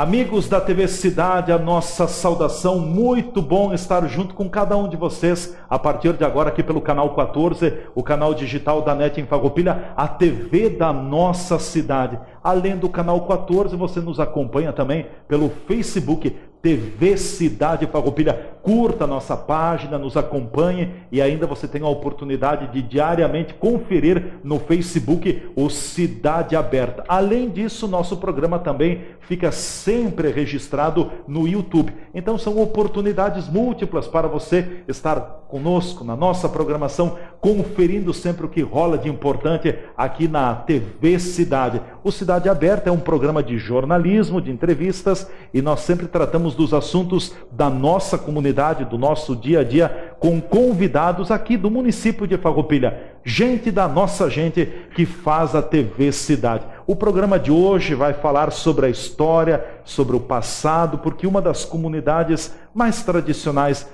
Amigos da TV Cidade, a nossa saudação, muito bom estar junto com cada um de vocês, a partir de agora aqui pelo canal 14, o canal digital da NET em Farroupilha, a TV da nossa cidade. Além do canal 14, você nos acompanha também pelo Facebook, TV Cidade Farroupilha. Curta a nossa página, nos acompanhe e ainda você tem a oportunidade de diariamente conferir no Facebook o Cidade Aberta. Além disso, nosso programa também fica sempre registrado no YouTube. Então são oportunidades múltiplas para você estar conosco na nossa programação, conferindo sempre o que rola de importante aqui na TV Cidade. O Cidade Aberta é um programa de jornalismo, de entrevistas, e nós sempre tratamos dos assuntos da nossa comunidade, do nosso dia a dia, com convidados aqui do município de Farroupilha. Gente da nossa gente que faz a TV Cidade. O programa de hoje vai falar sobre a história, sobre o passado, porque uma das comunidades mais tradicionais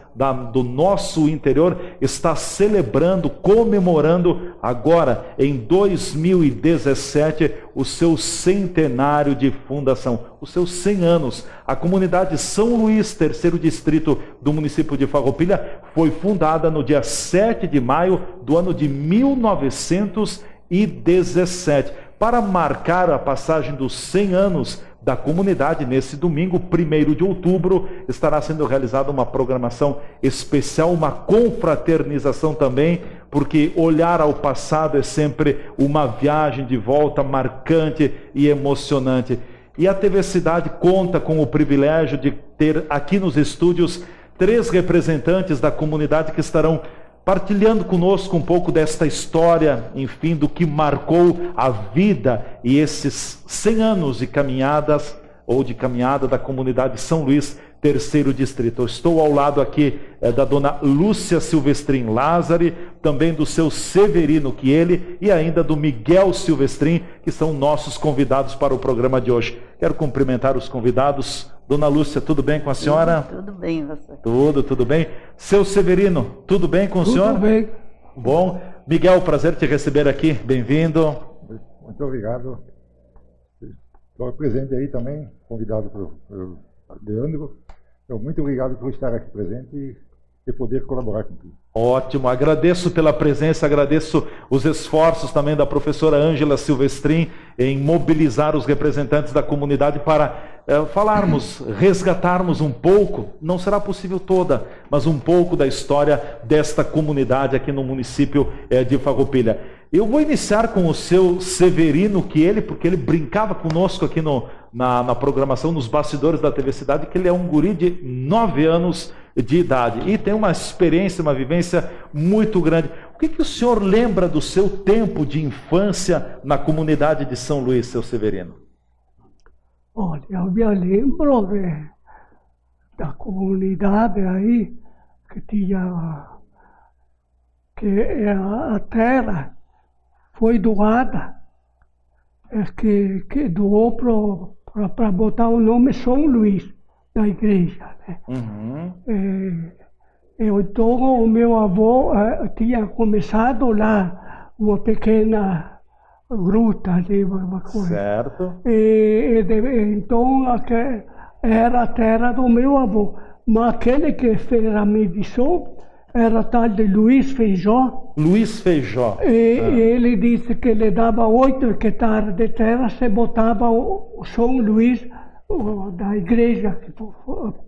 do nosso interior está celebrando, comemorando agora, em 2017, o seu centenário de fundação, os seus 100 anos. A comunidade São Luís, terceiro distrito do município de Farroupilha, foi fundada no dia 7 de maio do ano de 1917. Para marcar a passagem dos 100 anos da comunidade, nesse domingo, 1º de outubro, estará sendo realizada uma programação especial, uma confraternização também, porque olhar ao passado é sempre uma viagem de volta marcante e emocionante. E a TV Cidade conta com o privilégio de ter aqui nos estúdios 3 representantes da comunidade que estarão partilhando conosco um pouco desta história, enfim, do que marcou a vida e esses 100 anos de caminhadas, ou de caminhada da comunidade São Luís, terceiro distrito. Eu estou ao lado aqui da dona Lúcia Silvestrin Lázari, também do seu Severino Chieli e ainda do Miguel Silvestrin, que são nossos convidados para o programa de hoje. Quero cumprimentar os convidados. Dona Lúcia, tudo bem com a senhora? Tudo bem, você? Tudo bem. Seu Severino, tudo bem com o senhor? Tudo bem. Bom. Miguel, prazer te receber aqui. Bem-vindo. Muito obrigado. Estou presente aí também, convidado pelo Leandro. Então, muito obrigado por estar aqui presente e poder colaborar contigo. Ótimo, agradeço pela presença, agradeço os esforços também da professora Ângela Silvestrin em mobilizar os representantes da comunidade para falarmos, resgatarmos um pouco, não será possível toda, mas um pouco da história desta comunidade aqui no município de Farroupilha. Eu vou iniciar com o seu Severino Chieli, porque ele brincava conosco aqui na programação, nos bastidores da TV Cidade, que ele é um guri de 9 anos de idade e tem uma experiência, uma vivência muito grande. O que o senhor lembra do seu tempo de infância na comunidade de São Luís, seu Severino? Olha, eu me lembro da comunidade aí que tinha a terra foi doada, que doou para botar o nome São Luís na igreja, né? Uhum. Então o meu avô tinha começado lá uma pequena gruta ali, uma coisa. Certo. Então era a terra do meu avô. Mas aquele que fez a medição era tal de Luís Feijó. Luís Feijó. Ele disse que ele dava 8 hectares de terra, se botava o São Luís da igreja,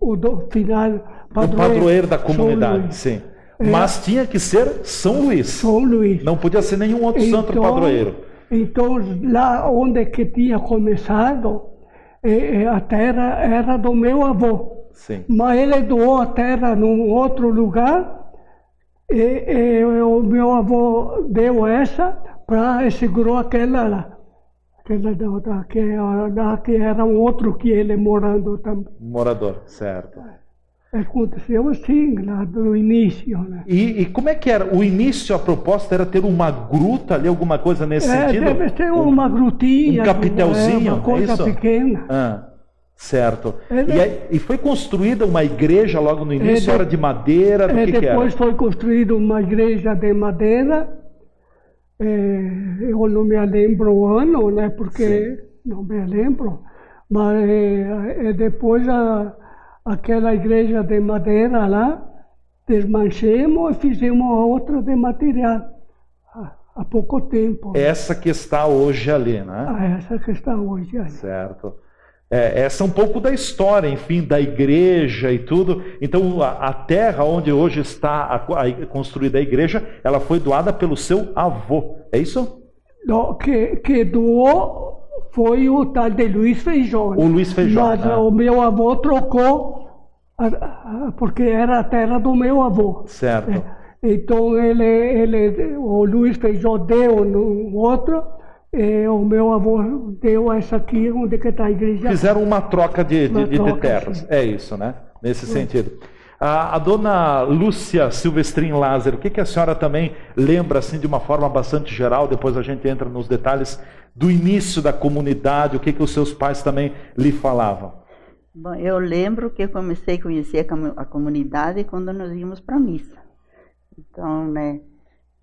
o final padroeiro da comunidade, sim. Mas tinha que ser São Luís. São Luís. Não podia ser nenhum outro santo padroeiro. Então, lá onde que tinha começado, a terra era do meu avô. Sim. Mas ele doou a terra num outro lugar, e o meu avô deu essa para segurou aquela lá. Que era um outro que ele morando também. Morador, certo. Aconteceu assim, lá no início, né? E como é que era? O início, a proposta era ter uma gruta ali, alguma coisa nesse sentido? Deve ser uma grutinha. Um capitelzinho, uma coisa isso? pequena. Certo. E foi construída uma igreja logo no início, era de madeira, do que era? Depois foi construída uma igreja de madeira. Eu não me lembro o ano, né? Porque não me lembro. Mas depois aquela igreja de madeira lá, desmanchemos e fizemos outra de material há pouco tempo. Essa que está hoje ali, né? Essa que está hoje ali. Certo. Essa é um pouco da história, enfim, da igreja e tudo. Então, a terra onde hoje está construída a igreja, ela foi doada pelo seu avô, é isso? Que doou foi o tal de Luiz Feijó. O Luiz Feijó. Mas o meu avô trocou, porque era a terra do meu avô. Certo. Então o Luiz Feijó deu no outro, e o meu avô deu essa aqui onde que está a igreja. Fizeram uma troca de terras. Sim. É isso, né? Nesse sentido. A dona Lúcia Silvestrin Lázaro, o que a senhora também lembra, assim, de uma forma bastante geral, depois a gente entra nos detalhes, do início da comunidade, o que os seus pais também lhe falavam? Bom, eu lembro que eu comecei a conhecer a comunidade quando nós íamos para a missa. Então, né,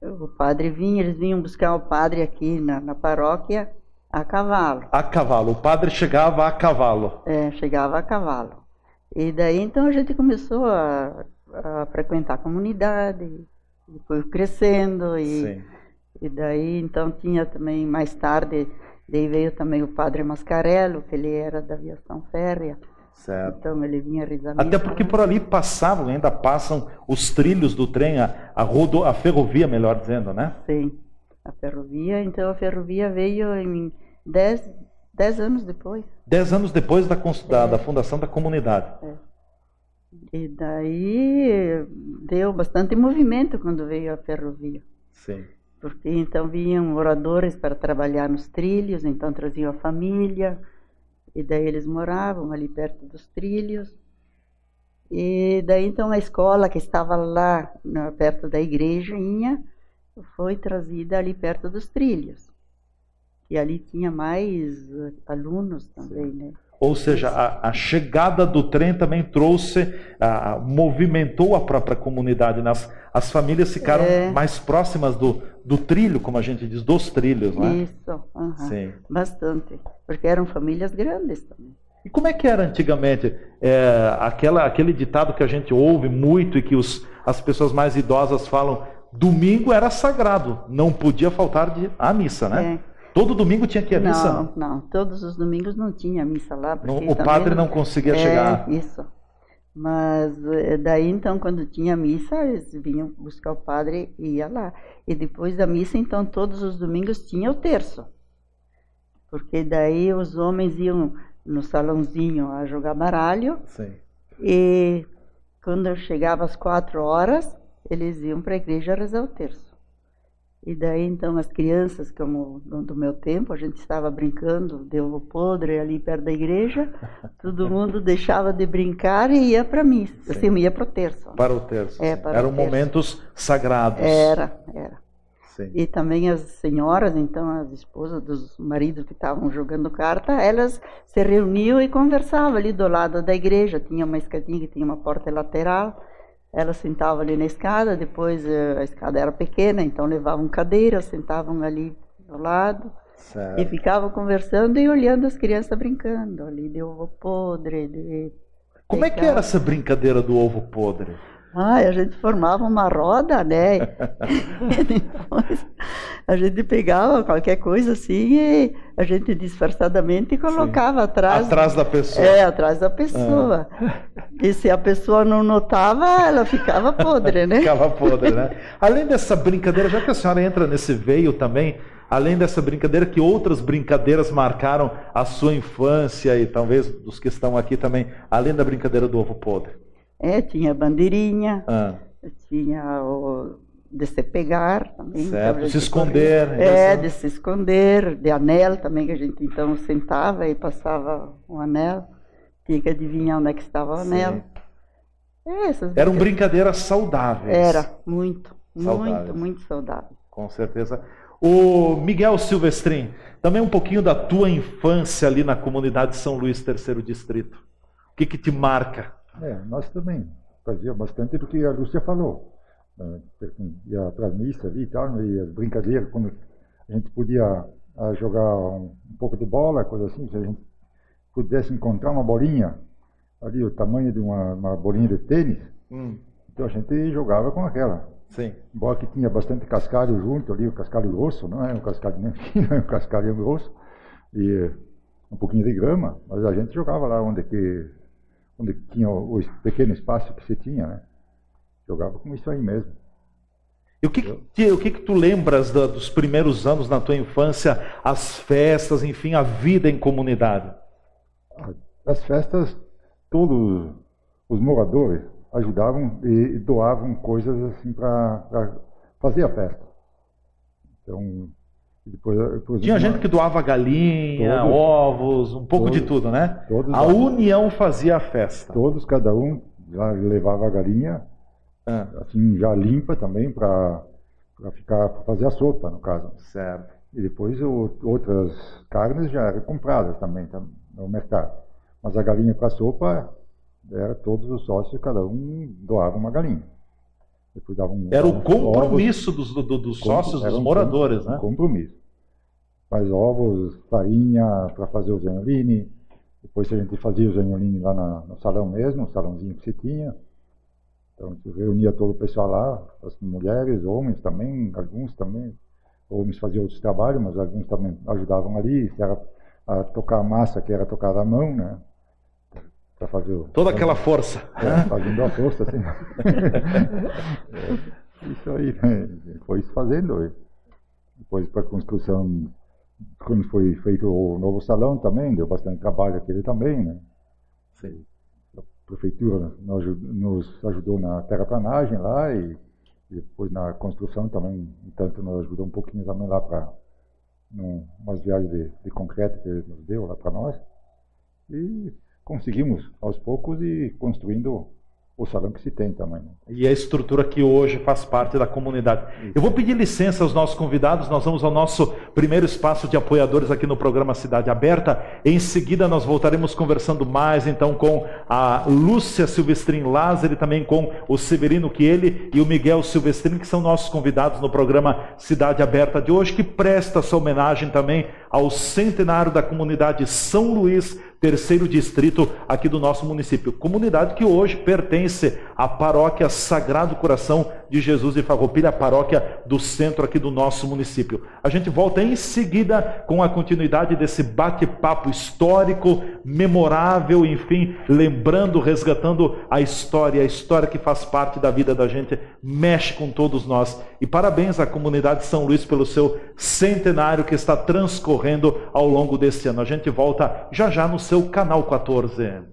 o padre vinha, eles vinham buscar o padre aqui na paróquia a cavalo. A cavalo, o padre chegava a cavalo. Chegava a cavalo. E daí então a gente começou a frequentar a comunidade, e foi crescendo, Sim. E daí então tinha também, mais tarde, daí veio também o padre Mascarello, que ele era da aviação férrea. Certo. Então ele vinha rezar missa. Até porque por ali passavam, ainda passam os trilhos do trem, a ferrovia, melhor dizendo, né? Sim, a ferrovia. Então a ferrovia veio em 10 anos depois. 10 anos depois da fundação da comunidade. E daí deu bastante movimento quando veio a ferrovia. Sim. Porque então vinham moradores para trabalhar nos trilhos, então traziam a família, e daí eles moravam ali perto dos trilhos. E daí então a escola que estava lá perto da igrejinha foi trazida ali perto dos trilhos. E ali tinha mais alunos também, né? Ou seja, a chegada do trem também trouxe, movimentou a própria comunidade. As famílias ficaram mais próximas do trilho, como a gente diz, dos trilhos, né? Isso, Sim. Bastante, porque eram famílias grandes também. E como é que era antigamente? Aquele ditado que a gente ouve muito e que as pessoas mais idosas falam, domingo era sagrado, não podia faltar a missa, né? Todo domingo tinha que ir à missa? Não, todos os domingos não tinha missa lá. O padre não conseguia chegar. Isso. Mas daí então, quando tinha missa, eles vinham buscar o padre e ia lá. E depois da missa, então, todos os domingos tinha o terço. Porque daí os homens iam no salãozinho a jogar baralho. Sim. E quando chegava às 4 horas, eles iam para a igreja rezar o terço. E daí, então, as crianças, como do meu tempo, a gente estava brincando de ovo podre ali perto da igreja, todo mundo deixava de brincar e ia para a missa, assim, ia para o terço. Para o terço. Eram momentos sagrados. Era. Sim. E também as senhoras, então, as esposas dos maridos que estavam jogando carta, elas se reuniam e conversavam ali do lado da igreja. Tinha uma escadinha que tinha uma porta lateral. Elas sentavam ali na escada, depois a escada era pequena, então levavam cadeiras, sentavam ali do lado. Certo. E ficavam conversando e olhando as crianças brincando ali de ovo podre. Como é que era essa brincadeira do ovo podre? A gente formava uma roda, né? E depois a gente pegava qualquer coisa assim e a gente disfarçadamente colocava atrás da pessoa. Atrás da pessoa. E se a pessoa não notava, ela ficava podre, né? Ficava podre, né? Além dessa brincadeira, já que a senhora entra nesse veio também, além dessa brincadeira, que outras brincadeiras marcaram a sua infância e talvez dos que estão aqui também, além da brincadeira do ovo podre? Tinha bandeirinha, tinha o de se pegar também. Certo, se esconder. De se esconder, de anel também, que a gente então sentava e passava o anel. Tinha que adivinhar onde é que estava o anel. Eram brincadeiras saudáveis. Era, muito saudável. Com certeza. O Miguel Silvestrin, também um pouquinho da tua infância ali na comunidade São Luís, terceiro distrito. O que te marca? Nós também fazíamos bastante do que a Lúcia falou. Ia para a missa ali e tal, e as brincadeiras, quando a gente podia jogar um pouco de bola, coisa assim, a gente pudesse encontrar uma bolinha, ali o tamanho de uma bolinha de tênis, então a gente jogava com aquela. Sim. Embora que tinha bastante cascalho junto ali, o cascalho grosso, não é um cascalho nem fino, é um cascalho grosso, e um pouquinho de grama, mas a gente jogava lá onde tinha o pequeno espaço que se tinha, né? Jogava com isso aí mesmo. E o que tu lembras dos primeiros anos na tua infância, as festas, enfim, a vida em comunidade? As festas, todos os moradores ajudavam e doavam coisas assim para fazer a festa. Então, depois tinha gente que doava galinha, ovos, um pouco de tudo, né? A união fazia a festa. Cada um já levava a galinha, assim, já limpa também, para fazer a sopa, no caso. Certo. E depois outras carnes já eram compradas também no mercado. Mas a galinha para a sopa, era todos os sócios, cada um doava uma galinha. Depois era o compromisso dos sócios, dos moradores, né? Compromisso. Faz ovos, farinha para fazer o zanholine. Depois a gente fazia o zanholine lá no salão mesmo, o salãozinho que se tinha. Então se reunia todo o pessoal lá, as mulheres, homens também, alguns também. Homens faziam outros trabalhos, mas alguns também ajudavam ali. Se era a tocar a massa, que era tocada à mão, né? Para fazer toda aquela força. Fazendo a força, assim. Isso aí, né? Foi isso fazendo. Depois para a construção, quando foi feito o novo salão também, deu bastante trabalho aquele também, né? Sim. A prefeitura nos ajudou na terraplanagem lá e depois na construção também, tanto nos ajudou um pouquinho também lá para umas viagens de concreto que ele nos deu lá para nós. E conseguimos, aos poucos, ir construindo o salão que se tem também. E a estrutura que hoje faz parte da comunidade. Eu vou pedir licença aos nossos convidados, nós vamos ao nosso primeiro espaço de apoiadores aqui no programa Cidade Aberta. Em seguida nós voltaremos conversando mais então com a Lúcia Silvestrin Lázaro e também com o Severino Chieli e o Miguel Silvestrin, que são nossos convidados no programa Cidade Aberta de hoje, que presta essa homenagem também ao centenário da comunidade São Luís, terceiro distrito aqui do nosso município. Comunidade que hoje pertence à paróquia Sagrado Coração de Jesus de Farroupilha, a paróquia do centro aqui do nosso município. A gente volta em seguida com a continuidade desse bate-papo histórico, memorável, enfim, lembrando, resgatando a história que faz parte da vida da gente, mexe com todos nós. E parabéns à comunidade São Luís pelo seu centenário que está transcorrendo ao longo deste ano. A gente volta já no seu canal 14.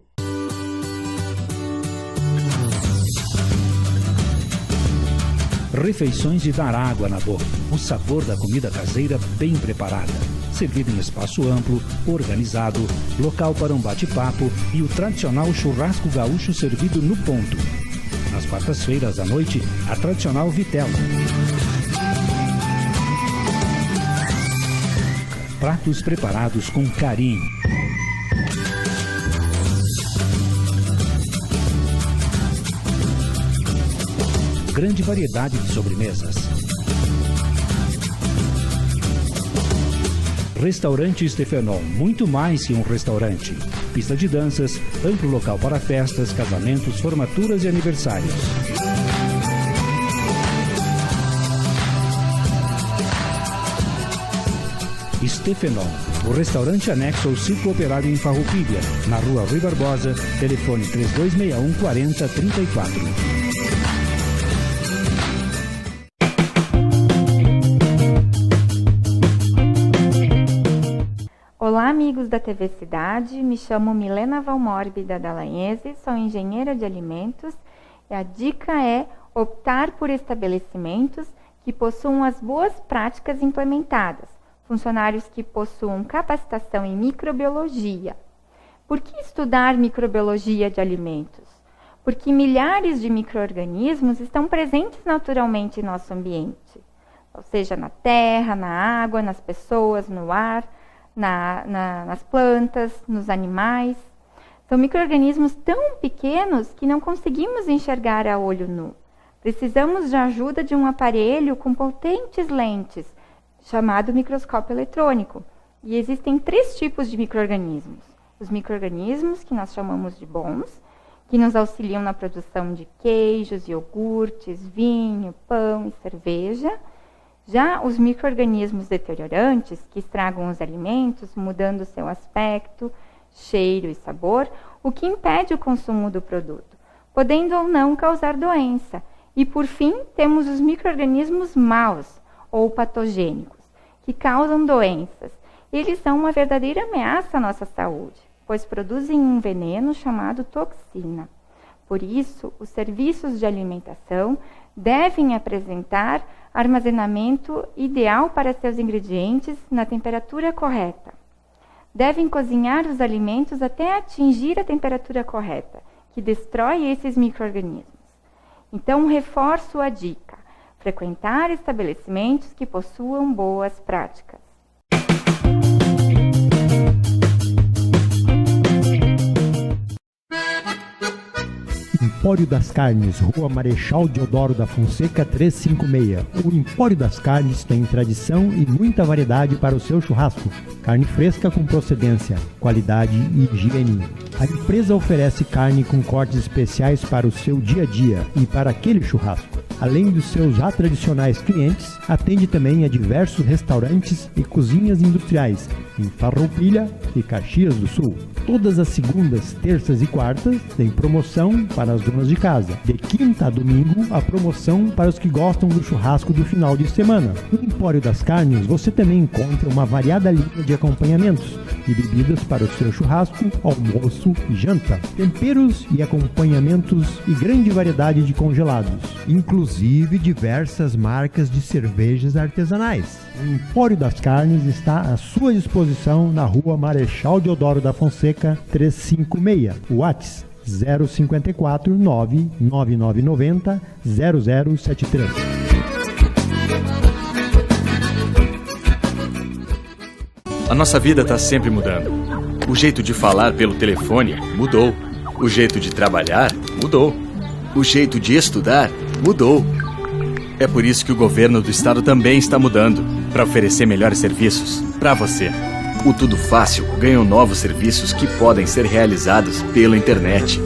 Refeições de dar água na boca. O sabor da comida caseira bem preparada. Servido em espaço amplo, organizado, local para um bate-papo e o tradicional churrasco gaúcho servido no ponto. Nas quartas-feiras à noite, a tradicional vitela. Pratos preparados com carinho. Grande variedade de sobremesas. Restaurante Stefenol, muito mais que um restaurante. Pista de danças, amplo local para festas, casamentos, formaturas e aniversários. Stefenol, o restaurante anexo ao Circo Operário em Farroupilha, na rua Rui Barbosa, telefone 3261 4034. Olá, amigos da TV Cidade, me chamo Milena Valmorbi da Dallagnese, sou engenheira de alimentos e a dica é optar por estabelecimentos que possuam as boas práticas implementadas, funcionários que possuam capacitação em microbiologia. Por que estudar microbiologia de alimentos? Porque milhares de micro-organismos estão presentes naturalmente em nosso ambiente, ou seja, na terra, na água, nas pessoas, no ar, nas plantas, nos animais. São micro-organismos tão pequenos que não conseguimos enxergar a olho nu. Precisamos de ajuda de um aparelho com potentes lentes, chamado microscópio eletrônico. E existem 3 tipos de micro-organismos: os micro-organismos, que nós chamamos de bons, que nos auxiliam na produção de queijos, iogurtes, vinho, pão e cerveja. Já os micro-organismos deteriorantes, que estragam os alimentos, mudando seu aspecto, cheiro e sabor, o que impede o consumo do produto, podendo ou não causar doença. E, por fim, temos os micro-organismos maus ou patogênicos, que causam doenças. Eles são uma verdadeira ameaça à nossa saúde, pois produzem um veneno chamado toxina. Por isso, os serviços de alimentação devem apresentar armazenamento ideal para seus ingredientes na temperatura correta. Devem cozinhar os alimentos até atingir a temperatura correta, que destrói esses micro-organismos. Então, reforço a dica: frequentar estabelecimentos que possuam boas práticas. Empório das Carnes, Rua Marechal Deodoro da Fonseca 356. O Empório das Carnes tem tradição e muita variedade para o seu churrasco. Carne fresca com procedência, qualidade e higiene. A empresa oferece carne com cortes especiais para o seu dia a dia e para aquele churrasco. Além dos seus já tradicionais clientes, atende também a diversos restaurantes e cozinhas industriais em Farroupilha e Caxias do Sul. Todas as segundas, terças e quartas tem promoção para as donas de casa. De quinta a domingo, a promoção para os que gostam do churrasco do final de semana. No Empório das Carnes, você também encontra uma variada linha de acompanhamentos e bebidas para o seu churrasco, almoço e janta. Temperos e acompanhamentos e grande variedade de congelados, inclusive diversas marcas de cervejas artesanais. O Empório das Carnes está à sua disposição na Rua Marechal Deodoro da Fonseca 356. WhatsApp 054 99990 0073. A nossa vida está sempre mudando. O jeito de falar pelo telefone mudou. O jeito de trabalhar mudou. O jeito de estudar mudou. É por isso que o governo do estado também está mudando, para oferecer melhores serviços para você. O Tudo Fácil ganhou novos serviços que podem ser realizados pela internet.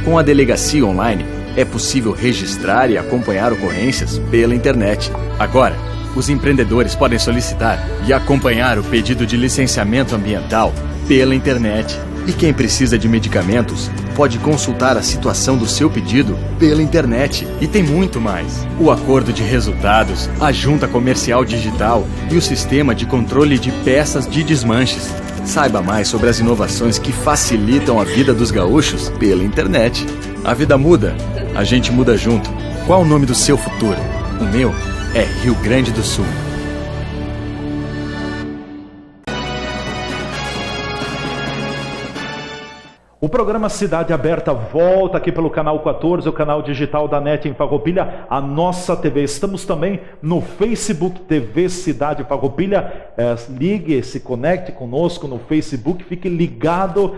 Com a delegacia online, é possível registrar e acompanhar ocorrências pela internet. Agora, os empreendedores podem solicitar e acompanhar o pedido de licenciamento ambiental pela internet. E quem precisa de medicamentos pode consultar a situação do seu pedido pela internet. E tem muito mais. O acordo de resultados, a junta comercial digital e o sistema de controle de peças de desmanches. Saiba mais sobre as inovações que facilitam a vida dos gaúchos pela internet. A vida muda, a gente muda junto. Qual o nome do seu futuro? O meu é Rio Grande do Sul. O programa Cidade Aberta volta aqui pelo canal 14, o canal digital da NET em Farroupilha, a nossa TV. Estamos também no Facebook TV Cidade Farroupilha. Ligue, se conecte conosco no Facebook, fique ligado.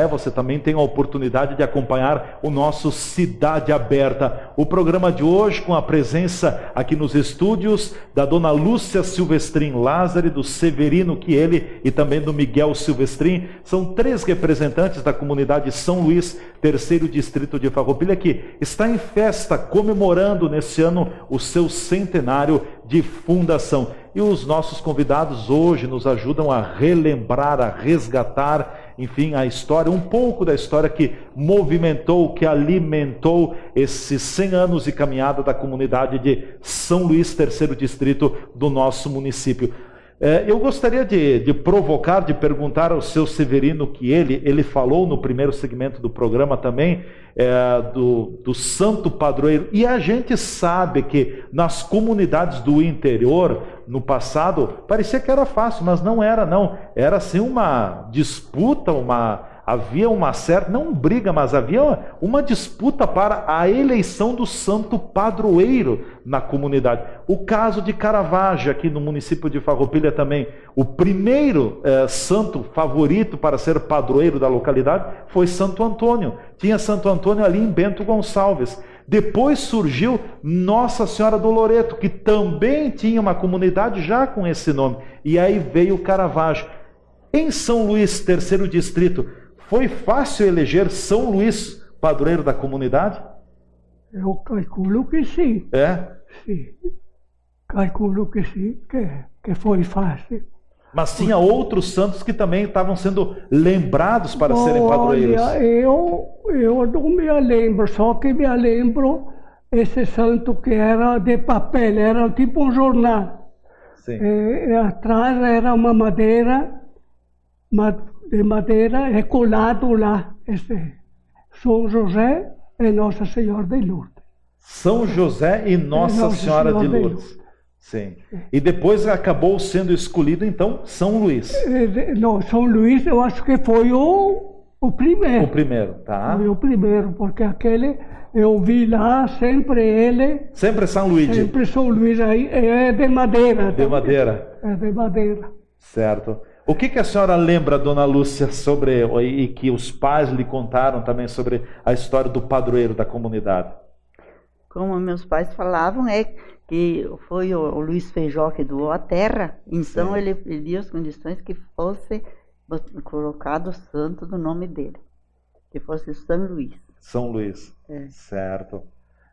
Você também tem a oportunidade de acompanhar o nosso Cidade Aberta. O programa de hoje com a presença aqui nos estúdios da dona Lúcia Silvestrin Lázari, do Severino Chieli e também do Miguel Silvestrin. São 3 representantes da comunidade de São Luís, terceiro distrito de Farroupilha, que está em festa, comemorando nesse ano o seu centenário de fundação. E os nossos convidados hoje nos ajudam a relembrar, a resgatar, enfim, a história, um pouco da história que movimentou, que alimentou esses 100 anos de caminhada da comunidade de São Luís, terceiro distrito do nosso município. Eu gostaria de provocar, de perguntar ao seu Severino que ele falou no primeiro segmento do programa também, do santo padroeiro. E a gente sabe que nas comunidades do interior, no passado, parecia que era fácil, mas não era não. Era assim uma disputa, havia uma certa, não briga, mas havia uma disputa para a eleição do santo padroeiro na comunidade. O caso de Caravaggio, aqui no município de Farroupilha também, o primeiro santo favorito para ser padroeiro da localidade foi Santo Antônio. Tinha Santo Antônio ali em Bento Gonçalves. Depois surgiu Nossa Senhora do Loreto, que também tinha uma comunidade já com esse nome. E aí veio Caravaggio. Em São Luís, terceiro distrito, Foi fácil eleger São Luís padroeiro da comunidade? Eu calculo que sim. É? Sim. Calculo que sim, que foi fácil. Mas tinha outros santos que também estavam sendo lembrados para serem padroeiros. Olha, eu não me lembro, só que me lembro esse santo que era de papel, era tipo um jornal. Sim. E atrás era uma madeira, de madeira, e colado lá, esse São José e Nossa Senhora de Lourdes. São José e Nossa Senhora de Lourdes. Sim. E depois acabou sendo escolhido, então, São Luís. Não, São Luís eu acho que foi o primeiro. O primeiro, tá? Foi o primeiro, porque aquele eu vi lá, sempre ele... Sempre São Luís. Sempre São Luís, aí é de madeira. De madeira. É de madeira. Certo. O que a senhora lembra, dona Lúcia, sobre, e que os pais lhe contaram também sobre a história do padroeiro da comunidade? Como meus pais falavam, que foi o Luís Feijó que doou a terra, então ele pediu as condições que fosse colocado o santo do nome dele, que fosse São Luís. São Luís, certo.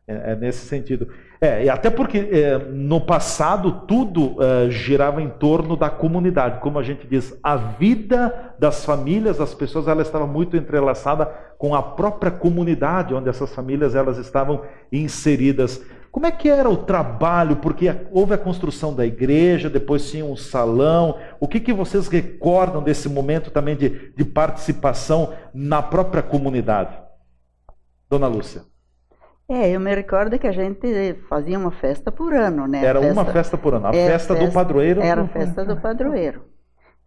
É nesse sentido. E até porque no passado tudo girava em torno da comunidade. Como a gente diz, a vida das famílias, das pessoas, ela estava muito entrelaçada com a própria comunidade onde essas famílias elas estavam inseridas. Como é que era o trabalho? Porque houve a construção da igreja, depois tinha um salão. O que vocês recordam desse momento também de participação na própria comunidade? Dona Lúcia. Eu me recordo que a gente fazia uma festa por ano, né? Era uma festa por ano. A festa do padroeiro? Era a festa do padroeiro.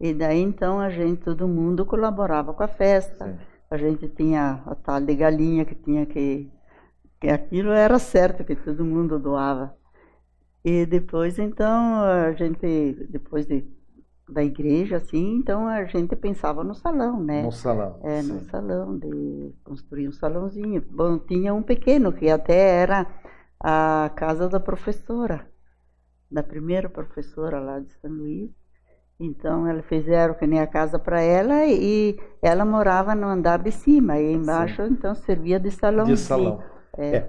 E daí então todo mundo colaborava com a festa. Sim. A gente tinha a tal de galinha que tinha que aquilo era certo que todo mundo doava. E depois então a gente, depois da igreja, assim, então a gente pensava no salão, né? No salão. No salão, de construir um salãozinho. Bom, tinha um pequeno, que até era a casa da professora, da primeira professora lá de São Luís. Então, eles fizeram que nem a casa para ela e ela morava no andar de cima. E embaixo, então, servia de salãozinho. De salão.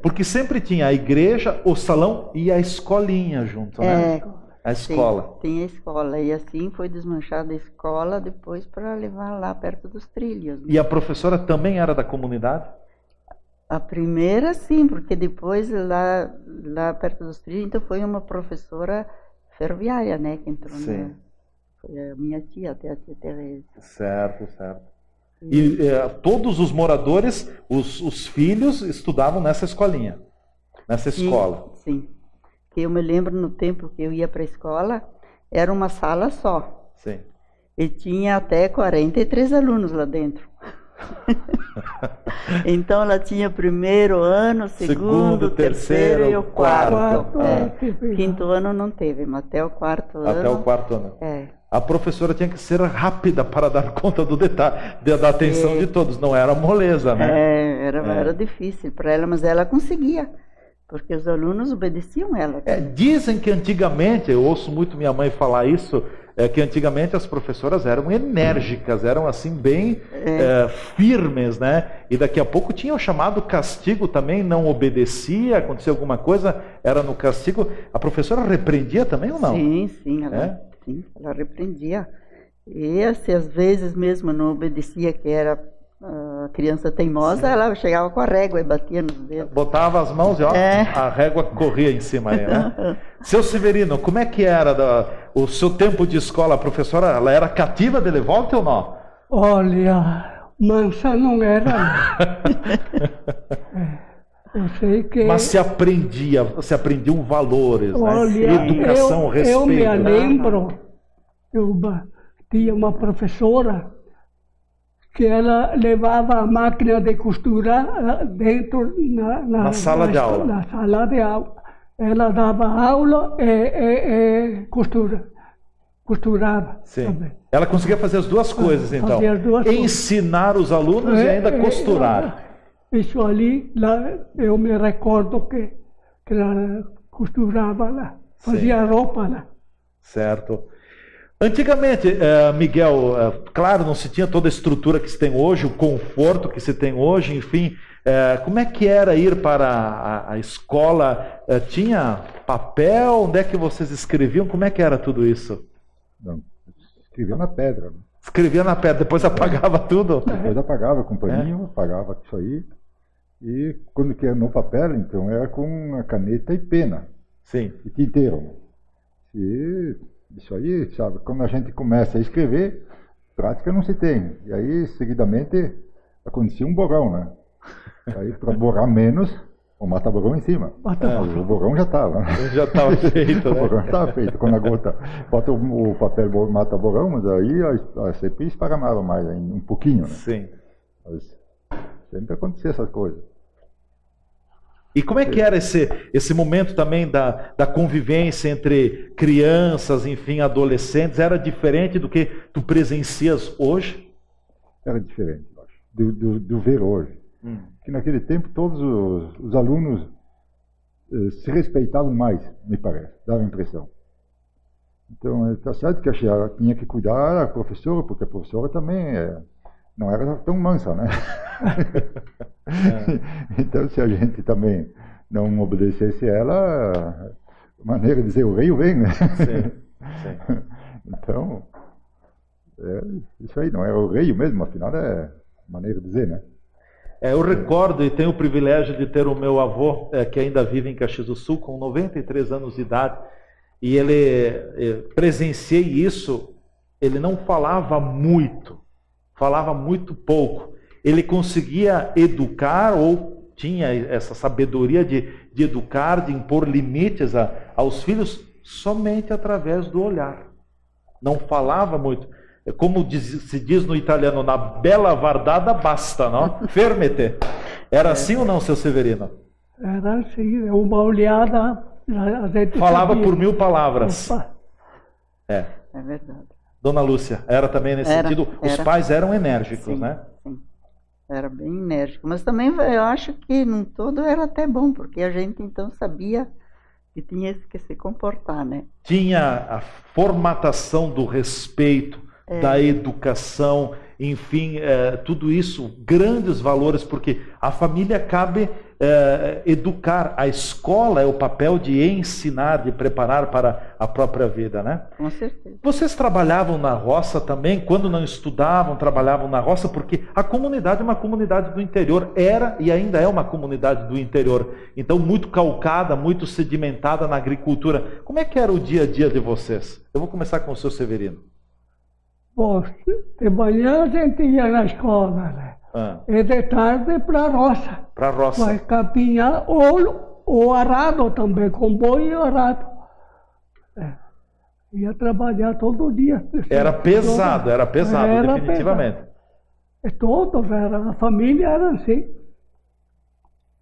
Porque sempre tinha a igreja, o salão e a escolinha junto, né? A escola. Sim, tinha a escola. E assim foi desmanchada a escola depois para levar lá perto dos trilhos. Né? E a professora também era da comunidade? A primeira, sim, porque depois lá perto dos trilhos, então foi uma professora ferroviária, né? Que entrou foi a minha tia, até a tia Tereza. Certo. E todos os moradores, os filhos, estudavam nessa escolinha? Nessa escola? Sim. Que eu me lembro no tempo que eu ia para a escola, era uma sala só. Sim. E tinha até 43 alunos lá dentro. Então ela tinha primeiro ano, segundo, terceiro e o quarto. Quinto ano não teve, mas até o quarto ano. Até o quarto ano. A professora tinha que ser rápida para dar conta do detalhe, da atenção de todos. Não era moleza, né? Era difícil para ela, mas ela conseguia. Porque os alunos obedeciam ela. Dizem que antigamente, eu ouço muito minha mãe falar isso, que antigamente as professoras eram enérgicas, eram assim bem firmes, né? E daqui a pouco tinha o chamado castigo também, não obedecia, acontecia alguma coisa, era no castigo. A professora repreendia também ou não? Sim, ela repreendia. E assim, às vezes mesmo não obedecia, que era a criança teimosa, ela chegava com a régua e batia nos dedos. Botava as mãos e a régua corria em cima aí, né? Seu Severino, como é que era o seu tempo de escola? A professora, ela era cativa de volta ou não? Olha, mansa não era. Eu sei que... Mas se aprendiam valores, olha, né? Educação, respeito. Eu me lembro, eu tinha uma professora que ela levava a máquina de costurar dentro na sala de aula. Na sala de aula. Ela dava aula e costurava. Sim. Também. Ela conseguia fazer as duas coisas, então. Fazia as duas ensinar os alunos e ainda costurar. Isso ali, lá, eu me recordo que ela costurava lá, fazia roupa lá. Certo. Antigamente, Miguel, claro, não se tinha toda a estrutura que se tem hoje, o conforto que se tem hoje, enfim. Como é que era ir para a escola? Tinha papel? Onde é que vocês escreviam? Como é que era tudo isso? Não, escrevia na pedra. Né? Escrevia na pedra, depois apagava tudo? Depois apagava com paninho, apagava isso aí. E quando que era no papel, então era com a caneta e pena. Sim. E tinteiro. E isso aí, sabe, quando a gente começa a escrever, prática não se tem. E aí, seguidamente, acontecia um borrão, né? Aí, para borrar menos, o mata-borrão em cima. O borrão já estava. Né? Já estava feito, né? O borrão estava feito. Quando a gota bota o papel mata-borrão, mas aí a CPI esparramava mais, um pouquinho, né? Sim. Mas sempre acontecia essas coisas. E como é que era esse momento também da convivência entre crianças, enfim, adolescentes? Era diferente do que tu presencias hoje? Era diferente, eu acho, do ver hoje. Que naquele tempo todos os alunos se respeitavam mais, me parece, dava a impressão. Então, está certo que a tinha que cuidar a professora, porque a professora também não era tão mansa, né? Então, se a gente também não obedecesse ela, a maneira de dizer o rei vem, né? Sim, sim. Então, isso aí, não é o rei mesmo, afinal é a maneira de dizer, né? Eu recordo e tenho o privilégio de ter o meu avô, que ainda vive em Caxias do Sul, com 93 anos de idade, e presenciei isso, ele não falava muito pouco. Ele conseguia educar, ou tinha essa sabedoria de educar, de impor limites aos filhos, somente através do olhar. Não falava muito. Como se diz no italiano, na bella guardada basta, não? Fermete. Era assim ou não, seu Severino? Era assim, uma olhada, a gente falava sabia. Por 1000 palavras. Opa. É verdade. Dona Lúcia, era também nesse sentido? Os pais eram enérgicos, sim, né? Sim, era bem enérgico. Mas também eu acho que num todo era até bom, porque a gente então sabia que tinha que se comportar, né? Tinha a formatação do respeito, da educação, enfim, tudo isso, grandes valores, porque a família cabe educar, a escola é o papel de ensinar, de preparar para a própria vida, né? Com certeza. Vocês trabalhavam na roça também? Quando não estudavam, trabalhavam na roça? Porque a comunidade é uma comunidade do interior, era e ainda é uma comunidade do interior, então muito calcada, muito sedimentada na agricultura. Como é que era o dia a dia de vocês? Eu vou começar com o seu Severino. Bom, de manhã a gente ia na escola, né? E de tarde para a roça. Para a roça. Vai capinhar ou arado também, com boi e arado. Ia trabalhar todo dia. Era pesado, definitivamente. Todos, a família era assim.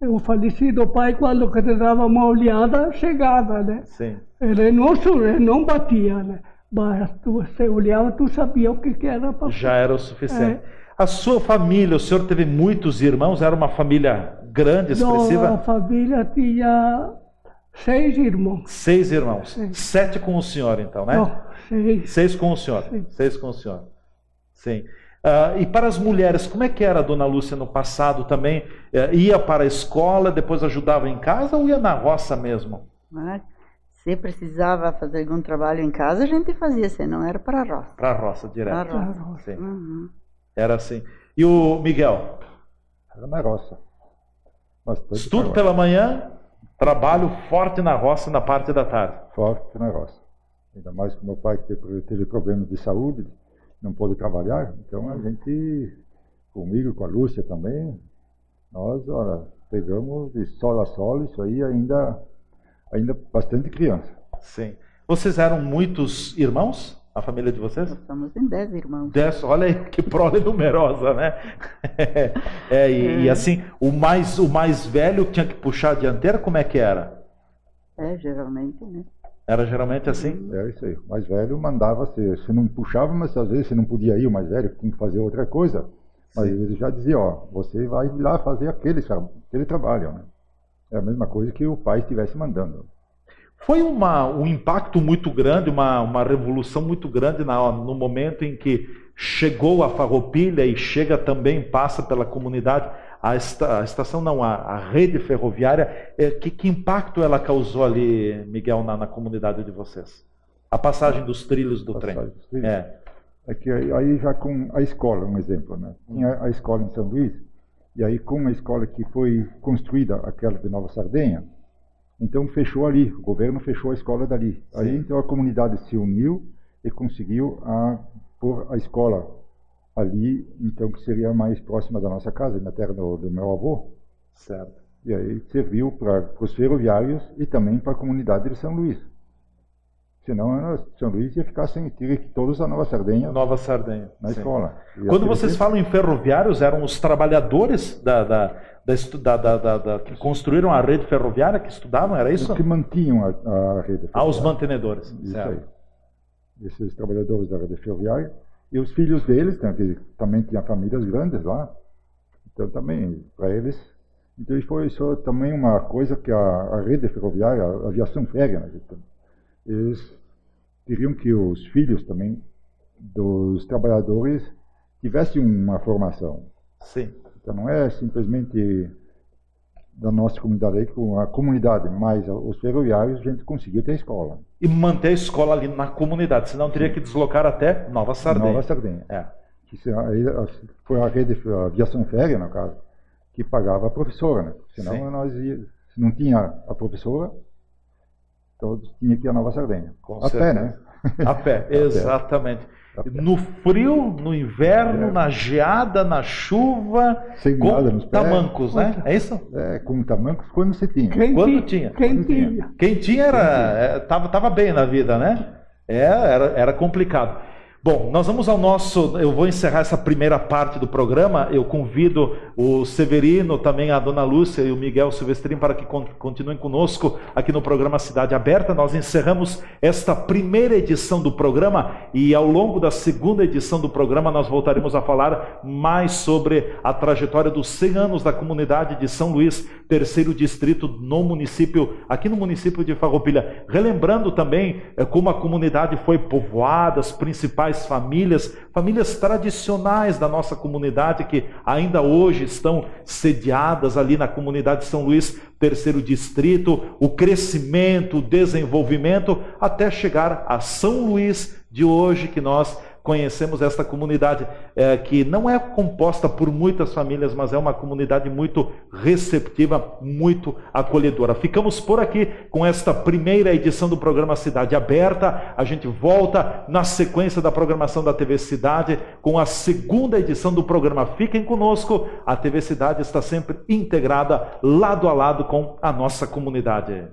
O falecido pai, quando que te dava uma olhada, chegava, né? Sim. Ele não batia, né? Mas você olhava, tu sabia o que era para já era o suficiente. A sua família, o senhor teve muitos irmãos? Era uma família grande, expressiva? Não, a família tinha 6 irmãos. 6 irmãos. Sim. 7 com o senhor, então, né? Não, 6. 6 com o senhor. Sim. 6 com o senhor. Sim. E para as mulheres, como é que era a Dona Lúcia no passado também? Ia para a escola, depois ajudava em casa ou ia na roça mesmo? Se precisava fazer algum trabalho em casa, a gente fazia, senão era para a roça. Para a roça, direto. Para a roça. Sim. Uhum. Era assim. E o Miguel? Era na roça. Bastante Estudo pela manhã, trabalho forte na roça na parte da tarde. Forte na roça. Ainda mais que meu pai teve problemas de saúde, não pôde trabalhar, então a gente, comigo, com a Lúcia também, nós pegamos de sol a sol, isso aí ainda bastante criança. Sim. Vocês eram muitos irmãos? A família de vocês? Nós estamos em 10 irmãos. 10, olha aí que prole numerosa, né? E assim, o mais velho tinha que puxar a dianteira, como é que era? Geralmente, né? Era geralmente assim? É isso aí. O mais velho mandava, se não puxava, mas às vezes se não podia ir, o mais velho tinha que fazer outra coisa. Mas ele já dizia, você vai lá fazer aquele trabalho, né? É a mesma coisa que o pai estivesse mandando. Foi um impacto muito grande, uma revolução muito grande no momento em que chegou a Farroupilha e chega também, passa pela comunidade, a estação não, a rede ferroviária. Que impacto ela causou ali, Miguel, na comunidade de vocês? A passagem dos trilhos do trem. Dos trilhos. É que aí já com a escola, um exemplo, né? Tinha a escola em São Luís, e aí com a escola que foi construída, aquela de Nova Sardenha, então fechou ali, o governo fechou a escola dali. Sim. Aí então a comunidade se uniu e conseguiu pôr a escola ali, então que seria mais próxima da nossa casa, na terra do meu avô. Certo. E aí serviu para os ferroviários e também para a comunidade de São Luís. Senão São Luís ia ficar sem todos a Nova Sardenha. Nova Sardenha. Na escola. Quando vocês falam em ferroviários, eram os trabalhadores que construíram a rede ferroviária, que estudavam, era isso? Os que mantinham a rede ferroviária. Os mantenedores. Isso certo. Aí. Esses trabalhadores da rede ferroviária. E os filhos deles, que também tinham famílias grandes lá. Então também, para eles. Então isso também uma coisa que a rede ferroviária, a aviação férrea, né, eles queriam que os filhos também dos trabalhadores tivessem uma formação. Sim. Então não é simplesmente da nossa comunidade aí, com a comunidade, mas os ferroviários a gente conseguiu ter escola. E manter a escola ali na comunidade, senão teria que deslocar até Nova Sardenha. Nova Sardenha. Foi a rede de aviação férrea, no caso, que pagava a professora, né? Senão se não tinha a professora, todos tinham que ir a Nova Sardenha. A pé, né? A pé, exatamente. A pé. No frio, no inverno, na geada, na chuva, sem com nada nos pés. Tamancos, né? É isso? Com tamancos quando se tinha. Quando tinha. Quem tinha estava bem na vida, né? Era complicado. Bom, nós vamos eu vou encerrar essa primeira parte do programa. Eu convido o Severino, também a Dona Lúcia e o Miguel Silvestrin para que continuem conosco aqui no programa Cidade Aberta. Nós encerramos esta primeira edição do programa e ao longo da segunda edição do programa nós voltaremos a falar mais sobre a trajetória dos 100 anos da comunidade de São Luís, terceiro distrito aqui no município de Farroupilha. Relembrando também como a comunidade foi povoada, as principais famílias tradicionais da nossa comunidade que ainda hoje estão sediadas ali na comunidade de São Luís, terceiro distrito, o crescimento, o desenvolvimento, até chegar a São Luís de hoje, que nós conhecemos esta comunidade que não é composta por muitas famílias, mas é uma comunidade muito receptiva, muito acolhedora. Ficamos por aqui com esta primeira edição do programa Cidade Aberta. A gente volta na sequência da programação da TV Cidade com a segunda edição do programa. Fiquem conosco, a TV Cidade está sempre integrada lado a lado com a nossa comunidade.